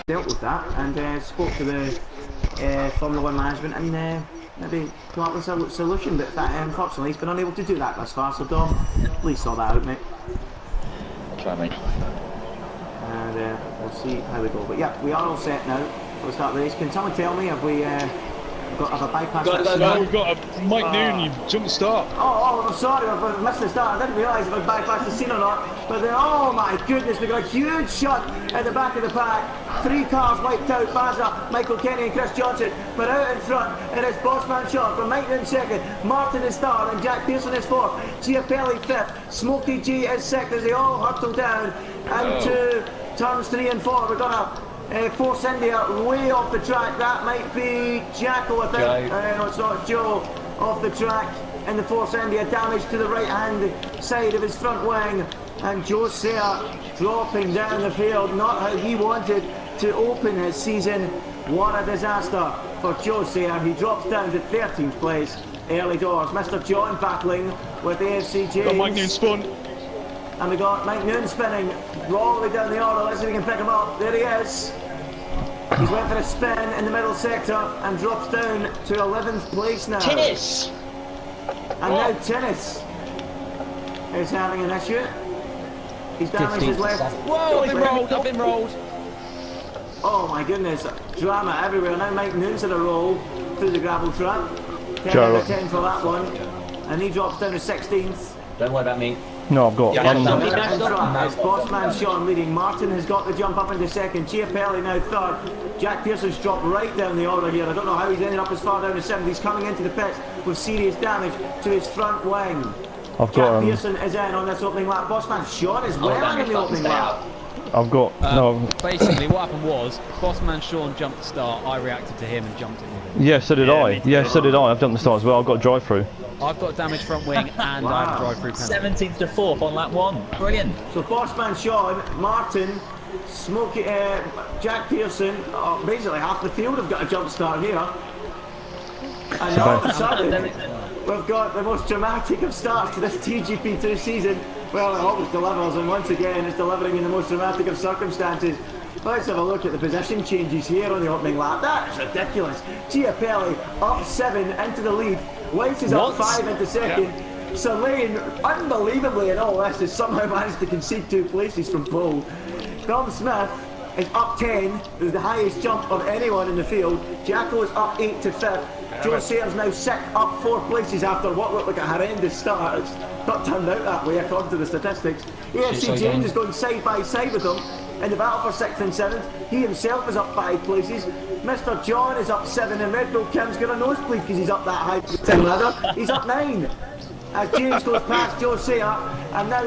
dealt with that and spoke to the Formula 1 management and maybe come up with a solution, but unfortunately he's been unable to do that thus far, so Dom, please sort that out, mate. I'll try, mate. And we'll see how we go. But yeah, we are all set now. We'll start the race. Can someone tell me, have we have a bypass? No, we've got a Mike Noon, you jumped the start. Oh, I'm sorry, I've missed the start. I didn't realise if I'd bypassed the scene or not. But then, oh my goodness, we've got a huge shot at the back of the pack. 3 cars wiped out, Baza, Michael Kenny and Chris Johnson. But out in front, it is Bossman shot from Mike Noon second, Martin is third, and Jack Pearson is fourth. Giapelli fifth, Smokey G is sixth as they all hurtle down into turns 3 and 4. We've got a Force India way off the track. That might be Jacko, I think. No, it's not. Joe off the track in the Force India. Damage to the right hand side of his front wing. And Joe Sayer dropping down the field. Not how he wanted to open his season. What a disaster for Joe Sayer. He drops down to 13th place early doors. Mr. John battling with AFC James. Got Mike Noon spun. And we got Mike Noon spinning all the way down the order. Let's see if we can pick him up. There he is. He's went for a spin in the middle sector and drops down to 11th place now. Tennis! And now Tennis is having an issue. He's damaged his left. Whoa, I've been rolled. Oh my goodness, drama everywhere. Now Mike Noon's in a roll through the gravel trap. 10 out of 10 for that one. And he drops down to 16th. Don't worry about me. No, I've got. It's Bossman Sean leading. Martin has got the jump up into second. Giapelli now third. Jack Pearson's dropped right down the order here. I don't know how he's ended up as far down as 7th. He's coming into the pits with serious damage to his front wing. Jack Pearson is in on this opening lap. Bossman Sean is well in the opening lap. I've got Basically, what happened was Bossman Sean jumped the start. I reacted to him and jumped in with him. Yeah, so did I. Yeah, so did I. I've jumped the start as well. I've got a drive through. I've got damaged front wing and I have a drive through penalty. 17th to 4th on lap 1. Brilliant. So Bossman Sean, Martin, Smokey, Jack Pearson, basically half the field have got a jump start here. And all of a sudden, we've got the most dramatic of starts to this TGP2 season. Well, it always delivers, and once again it's delivering in the most dramatic of circumstances. Let's have a look at the position changes here on the opening lap. That is ridiculous. Giapelli up 7 into the lead. Weiss is up 5 into second. Yeah. Lane, unbelievably in all this, has somehow managed to concede 2 places from pole. Dom Smith is up 10, is the highest jump of anyone in the field. Jacko is up 8 to 5th. Joe Sayers now sick, up 4 places after what looked like a horrendous start. It's not turned out that way according to the statistics. AFC James is going side by side with him in the battle for 6th and 7th. He himself is up 5 places. Mr. John is up 7 and Red Bull Kim's got a nosebleed because he's up that high the ladder. He's up 9. As James goes past Joe Sayer, and now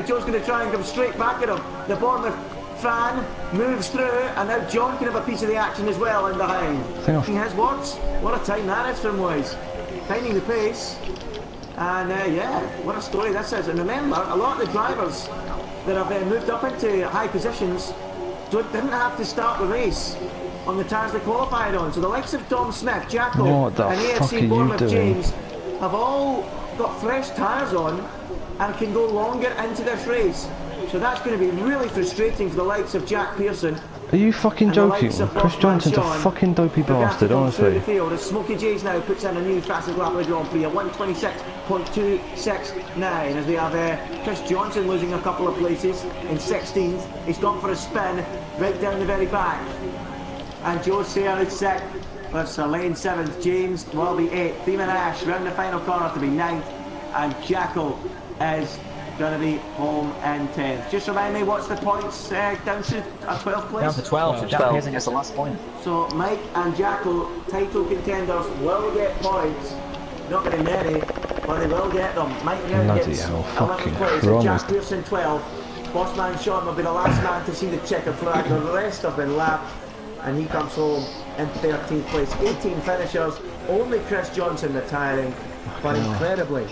Joe's going to try and come straight back at him. The Bournemouth fan moves through, and now John can have a piece of the action as well in behind. He has words. What a time that is from Weiss. Finding the pace. And yeah, what a story this is. And remember, a lot of the drivers that have moved up into high positions didn't have to start the race on the tyres they qualified on. So the likes of Tom Smith, Jacko and AFC Bournemouth James have all got fresh tyres on and can go longer into this race. So that's going to be really frustrating for the likes of Jack Pearson. Are you fucking joking? Chris Johnson's a fucking dopey bastard, honestly. The field as Smokey J's now puts in a new fastest lap of the Grand Prix, a 1:26.269, as they have Chris Johnson losing a couple of places in 16th. He's gone for a spin right down the very back. And Joe Sayer is 6th, with Sir Lane 7th, James will be 8th, Freeman Ash round the final corner to be 9th, and Jacko is going to be home in 10th. Just remind me, what's the points down to 12th place? Down to 12, so Jack Pearson gets the last point. So Mike and Jacko, title contenders, will get points. Not very many, but they will get them. Mike now gets 11th place, and Jack Pearson 12th. Bossman Sean will be the last man to see the checker flag. The rest have been lapped, and he comes home in 13th place. 18 finishers, only Chris Johnson retiring, but incredibly,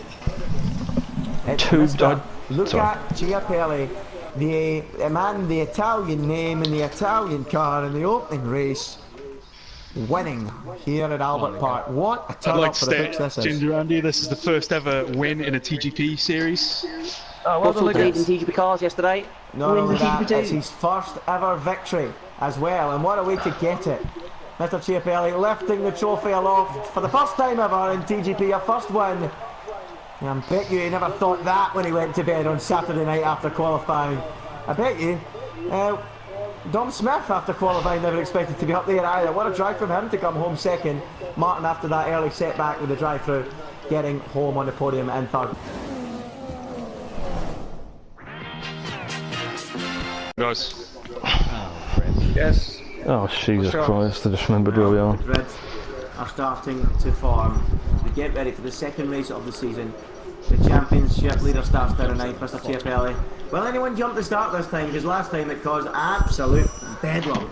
look at Giapelli, the man, the Italian name in the Italian car in the opening race, winning here at Albert Park. What a turn up for the books this is. Ginger Andy, this is the first ever win in a TGP series. Oh, well done, in TGP cars yesterday. Not only that, it's his first ever victory as well, and what a way to get it. Mr. Chiapelli lifting the trophy aloft for the first time ever in TGP, a first win. And I bet you he never thought that when he went to bed on Saturday night after qualifying. I bet you Dom Smith after qualifying never expected to be up there either. What a drive from him to come home second. Martin after that early setback with the drive-through getting home on the podium in third. Guys. Yes. Oh, Jesus Christ, I just remembered where we are. The Reds are starting to form. We get ready for the second race of the season. The championship leader starts down at 9th, Mr. Chiapelli. Will anyone jump the start this time? Because last time it caused absolute bedlam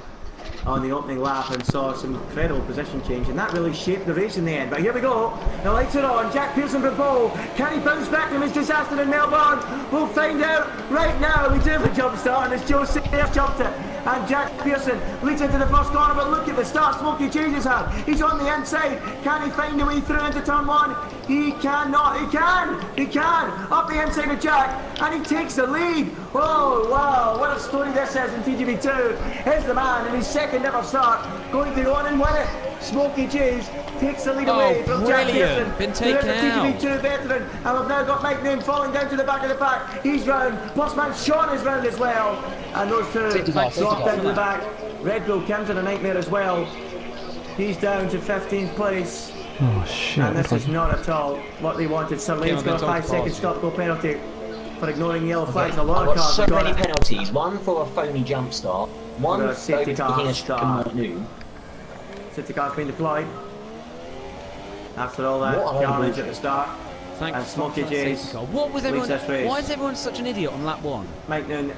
on the opening lap and saw some incredible position change, and that really shaped the race in the end. But here we go, the lights are on. Jack Pearson from pole. Can he bounce back from his disaster in Melbourne? We'll find out right now. We do have a jump start, and it's Joe Sayers jumped it. And Jack Pearson leads into the first corner, but look at the start Smokey changes had. He's on the inside. Can he find a way through into turn one? He cannot. He can. He can. Up the inside of Jack, and he takes the lead. Oh, wow. What a story this is in TGP2. Here's the man in his second ever start, going to go on and win it. Smokey Jays takes the lead away from Jack Pearson. Been taken out. TGP2 veteran, and we've now got Mike Noon falling down to the back of the pack. He's round. Postman Sean is round as well. And those two dropped down to the back. Red Bull Kim's in a nightmare as well. He's down to 15th place. Oh shit. And this is not at all what they wanted. Sir Lane's got a 5-second stop-go penalty for ignoring yellow flags. A lot of cars so many penalties. One for a phony jump start. One for a safety car start. Noon. Safety car's been deployed. After all that carnage at the start. And Smokey Jays. What was everyone? Why is everyone such an idiot on lap one? Mike Noon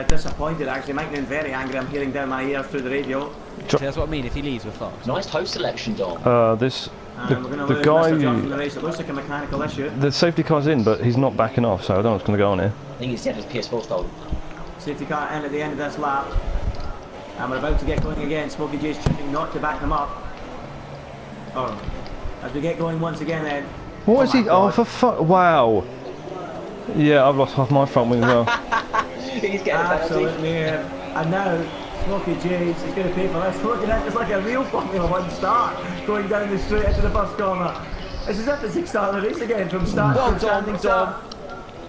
disappointed actually. Mike Noon very angry. I'm hearing down my ears through the radio. See, that's what I mean. If he leaves, we're fucked. Nice host selection, Dom. The guy from the race. It looks like a mechanical issue. The safety car's in, but he's not backing off, so I don't know what's going to go on here. I think he's set his PS4 stolen. Safety car in at the end of this lap. And we're about to get going again. Smokey J's choosing not to back them up. Oh, as we get going once again then. What is he? Oh, for fuck! Wow. Yeah, I've lost half my front wing as well. He's getting absolutely. And now Smokey J's is going to pay for this. Look at that! It's like a real Formula One start going down the straight into the first corner. It's as if it's the start of the race again from start to standing start.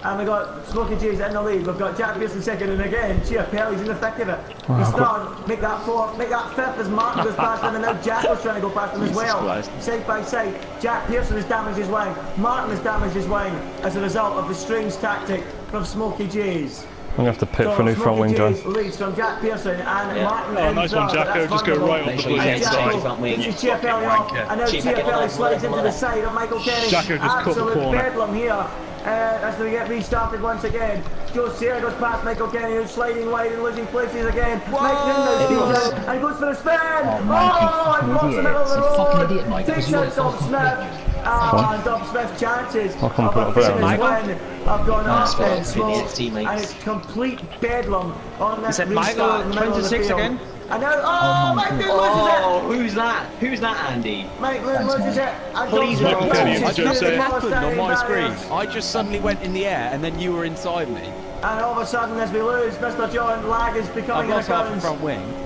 And we got Smokey J's in the lead. We've got Jack Pearson second, and again Chiapelli's in the thick of it. He's third, make that fourth, make that fifth as Martin goes past him, and now Jack was trying to go past him as well. Side by side, Jack Pearson has damaged his wing. Martin has damaged his wing as a result of the strange tactic from Smokey J's. I'm going to have to pit for a new front wing, Joe. Leads from Jack Pearson and Martin. Oh, nice one, Jacko. Just go right on the blue front wing. This is Chiapelli off, and now Chiapelli slides into the side of Michael Kenny. Jacko just caught the corner. Bedlam here. As we get restarted once again. Joe Sayre goes past Michael Kenny, who's sliding wide and losing places again. Mike Noon speeds out and goes for the spin. And blocks the middle of the road. Takes out Dom Smith. And Dom Smith's chances of a finish win have gone up in smoke. And it's complete bedlam on this restart in the middle of the field. Again? And now, Mike Noon loses it! Who's that? Who's that, Andy? Mike Noon loses it. Please, Michael Kenny, I I just say. it happened on my screen. I just suddenly went in the air, and then you were inside me. And all of a sudden, as we lose, Mr. John Lag is becoming an I've lost half the occurrence. front wing.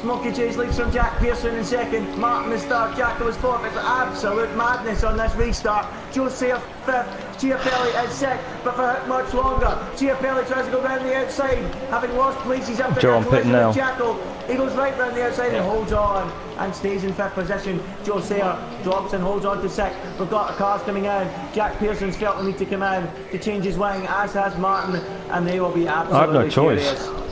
Smokey J's leads from Jack Pearson in second. Martin is third. Jacko is fourth. It's absolute madness on this restart. Joe Sayre fifth. Chiapelli is sixth, but for how much longer? Chiapelli tries to go round the outside, having lost places after Joe, I'm pitting now. Jacko. He goes right round the outside and holds on and stays in fifth position. Joe Sayre drops and holds on to sixth. We've got cars coming in. Jack Pearson's felt the need to come in to change his wing, as has Martin, and they will be absolutely I have no choice. furious.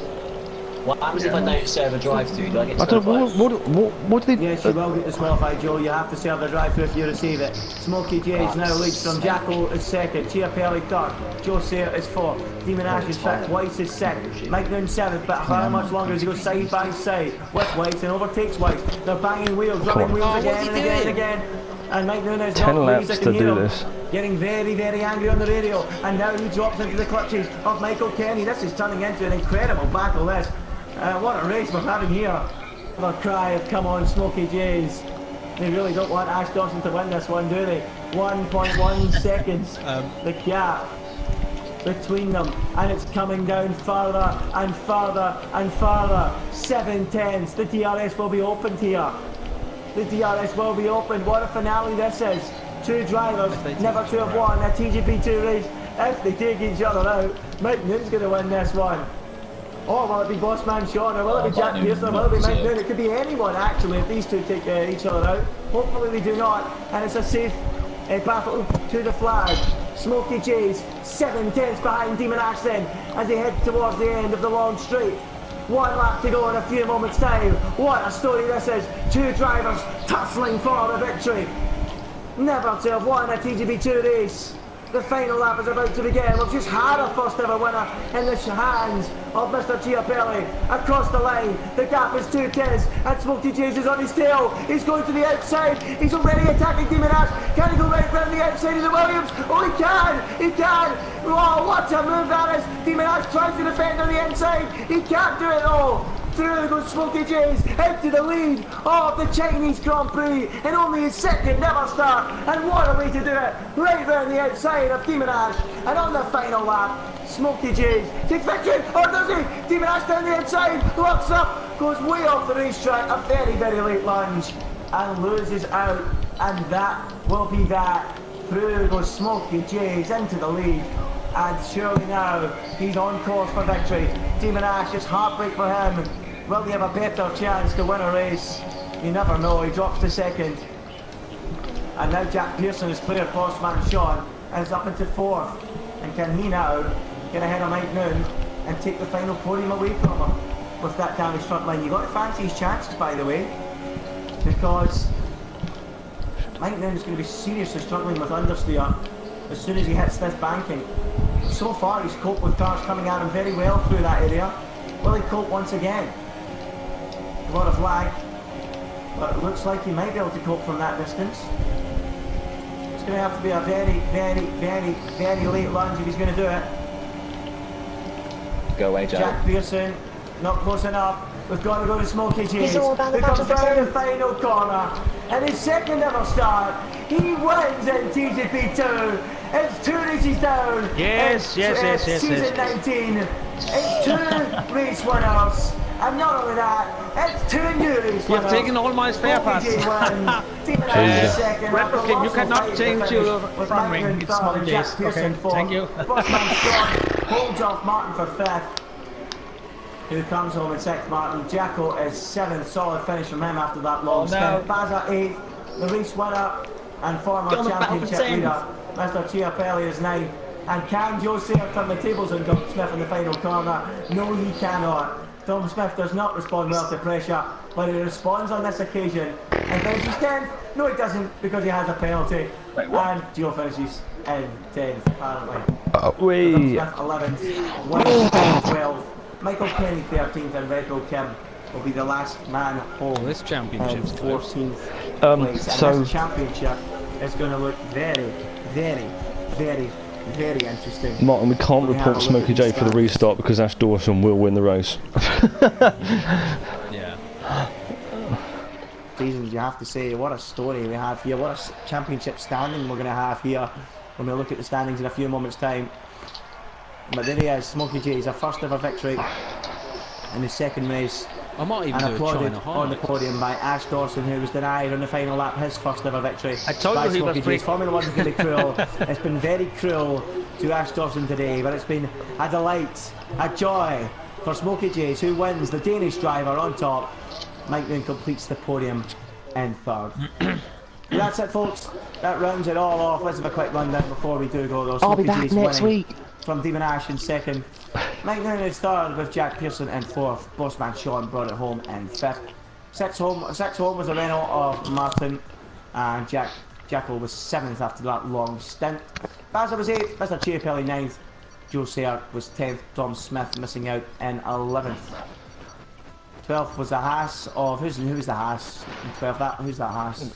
What happens if I don't serve a drive-through? Do I get I don't know, disqualified? what did he... Yes, you will get disqualified, Joe. You have to serve the drive-through if you receive it. Smokey J's now leads from Jacko is second, Chiapelli third, Joe Sayre is fourth, Demon Ash is fifth, Weiss is sixth, Mike Noon seventh, but how much longer does he go side by side with Weiss and overtakes Weiss? They're banging wheels, rubbing wheels again and again and again. And Mike Noon is 10 laps to do this. Getting very, very angry on the radio, and now he drops into the clutches of Michael Kenny. This is turning into an incredible battle, this. What a race we're having here. The cry of come on Smokey J's. They really don't want Ash Dawson to win this one, do they? 1.1 seconds, the gap. between them, and it's coming down further and further and further. 7/10. The DRS will be opened here. The DRS will be opened. What a finale this is. Two drivers, never to have won a TGP2 race. If they take each other out, Mike Noon's going to win this one. Or will it be Bossman Sean, or will it be Jack Pearson, or will it be Mike Noon? It could be anyone actually if these two take each other out. Hopefully they do not, and it's a safe battle to the flag. Smokey J's 7/10 behind Demon Ash then as they head towards the end of the long straight. 1 lap to go in a few moments time. What a story this is. Two drivers tussling for the victory. Never to have won a TGP2 race. The final lap is about to begin. We've just had our first ever winner in the hands of Mr. Chiapelli. Across the line, the gap is 2 tenths, and Smokey Jays is on his tail. He's going to the outside. He's already attacking Demon Ash. Can he go right round the outside of the Williams? Oh, he can! He can! Oh, what a move that is! Demon Ash tries to defend on the inside. He can't do it all. Through goes Smokey Jays, into the lead of the Chinese Grand Prix in only his second ever start. And what a way to do it, right round the outside of Demon Ash. And on the final lap, Smokey Jays takes victory, or does he? Demon Ash down the inside, looks up, goes way off the racetrack, a very, very late lunge, and loses out. And that will be that. Through goes Smokey Jays into the lead. And surely now, he's on course for victory. Demon Ash, it's heartbreak for him. Will he have a better chance to win a race? You never know, he drops to second. And now Jack Pearson has cleared Bossman Sean and is up into 4th. And can he now get ahead of Mike Noon and take the final podium away from him with that damaged front line? You've got to fancy his chances, by the way, because Mike Noon is going to be seriously struggling with understeer as soon as he hits this banking. So far he's coped with cars coming at him very well through that area. Will he cope once again? A lot of lag, but it looks like he might be able to cope from that distance. It's going to have to be a very, very, very, very late lunge if he's going to do it. Go away, Joe. Jack Pearson, not close enough. We've got to go to Smokey Jays. Who comes down the final corner. And his second ever start, he wins in TGP2. It's 2 races down. Yes. Season 19. It's 2 race winners. And not only that, it's 2 new race winners. You've taken all my spare parts. Replicant, you cannot change your front wing. It's Smokey Jays. Okay, thank you. Holds off Martin for 5th. Who comes home in 6th, Martin. Jacko is 7th, solid finish from him after that long stint. Baza 8th, the race winner and former championship leader, Mr. Chiapelli is 9th. And can Joe Sayer turn the tables on Dom Smith in the final corner? No, he cannot. Dom Smith does not respond well to pressure, but he responds on this occasion and finishes 10th. No, he doesn't, because he has a penalty. And Joe finishes in 10th, apparently. Dom Smith 11th, Williams 12th. Michael Kenny 13th, and Reco Kim will be the last man home. This championship's 14th place. And this championship is going to look very, very, very, very interesting. Martin, we can't report Smokey J for the restart because Ash Dawson will win the race. Yeah. Jesus, you have to say, what a story we have here. What a championship standing we're going to have here when we look at the standings in a few moments' time. But there he is, Smokey J's, a first ever victory in his second race. I might even and do applauded China on the podium by Ash Dawson, who was denied on the final lap his first ever victory. I told you he was free. Formula 1's going to be cruel. It's been very cruel to Ash Dawson today, but it's been a delight, a joy for Smokey J's, who wins, the Danish driver on top. Mike Noon completes the podium in 3rd. That's it, folks. That rounds it all off. Let's have a quick rundown before we do go, though. I'll be back next week. From Demon Ash in 2nd. Mike Noon is 3rd with Jack Pearson in 4th. Bossman Sean brought it home in 5th. 6th home was a Renault of Martin. And Jacko was 7th after that long stint. Baza was 8th. Mr. Chiapelli 9th. Joe Sayer was 10th. Tom Smith missing out in 11th. 12th was the Haas of... Who's the Haas in 12th? Who's that Haas?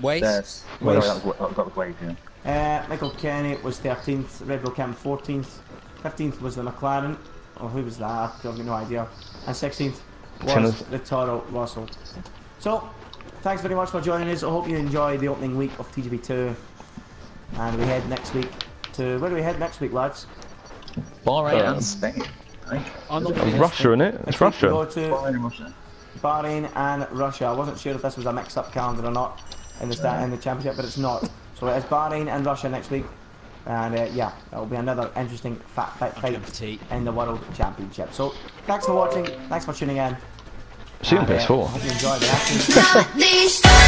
Waste. That was Wade, yeah. Michael Kenny was 13th, Red Bull Cam 14th, 15th was the McLaren, or who was that? I've got no idea, and 16th was the Toro Rosso. So, thanks very much for joining us. I hope you enjoyed the opening week of TGP2, and we head next week to, where do we head next week, lads? Bahrain and Spain. I'm not Russia, innit? It's Russia. Go to Bahrain and Russia. Bahrain and Russia. I wasn't sure if this was a mixed-up calendar or not in the championship, but it's not. So it is Bahrain and Russia next week, and yeah, that'll be another interesting fight in the World Championship. So thanks for watching. Thanks for tuning in. See you on PS4. Hope you enjoyed the action.